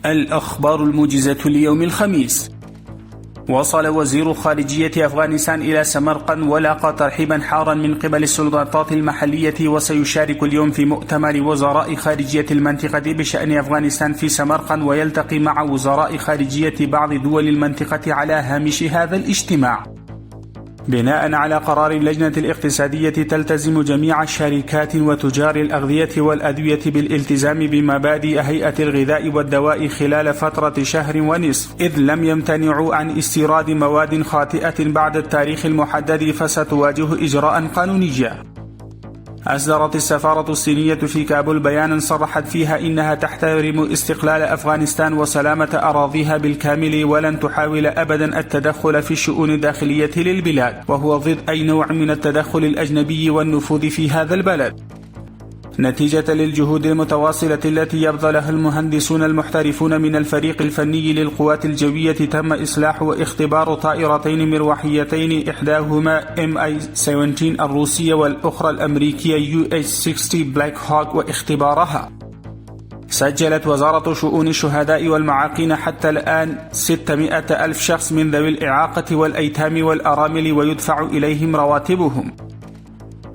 الأخبار الموجزة ليوم الخميس. وصل وزير خارجية أفغانستان إلى سمرقند ولاقى ترحيبا حارا من قبل السلطات المحلية، وسيشارك اليوم في مؤتمر وزراء خارجية المنطقة بشأن أفغانستان في سمرقند، ويلتقي مع وزراء خارجية بعض دول المنطقة على هامش هذا الاجتماع. بناء على قرار اللجنة الاقتصادية، تلتزم جميع الشركات وتجار الأغذية والأدوية بالالتزام بمبادئ هيئة الغذاء والدواء خلال فترة شهر ونصف، إذ لم يمتنعوا عن استيراد مواد خاطئة بعد التاريخ المحدد فستواجه إجراء قانونيا. أصدرت السفارة الصينية في كابول بيانا صرحت فيها إنها تحترم استقلال أفغانستان وسلامة أراضيها بالكامل، ولن تحاول أبدا التدخل في الشؤون الداخلية للبلاد، وهو ضد أي نوع من التدخل الأجنبي والنفوذ في هذا البلد. نتيجة للجهود المتواصلة التي يبذلها المهندسون المحترفون من الفريق الفني للقوات الجوية، تم إصلاح واختبار طائرتين مروحيتين، إحداهما MI-17 الروسية والأخرى الأمريكية UH-60 بلاك هوك، واختبارها. سجلت وزارة شؤون الشهداء والمعاقين حتى الآن 600 ألف شخص من ذوي الإعاقة والأيتام والأرامل، ويدفع إليهم رواتبهم.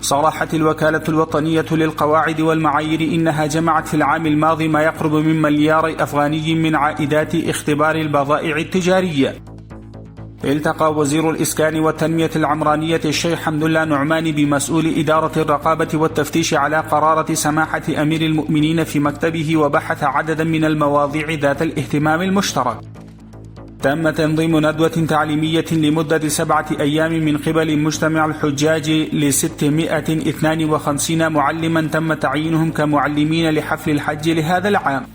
صرحت الوكالة الوطنية للقواعد والمعايير إنها جمعت في العام الماضي ما يقرب من 1 مليار أفغاني من عائدات اختبار البضائع التجارية. التقى وزير الإسكان والتنمية العمرانية الشيخ حمد الله نعمان بمسؤول إدارة الرقابة والتفتيش على قرارة سماحة أمير المؤمنين في مكتبه، وبحث عددا من المواضيع ذات الاهتمام المشترك. تم تنظيم ندوة تعليمية لمدة 7 أيام من قبل مجتمع الحجاج ل652 معلما تم تعيينهم كمعلمين لحفل الحج لهذا العام.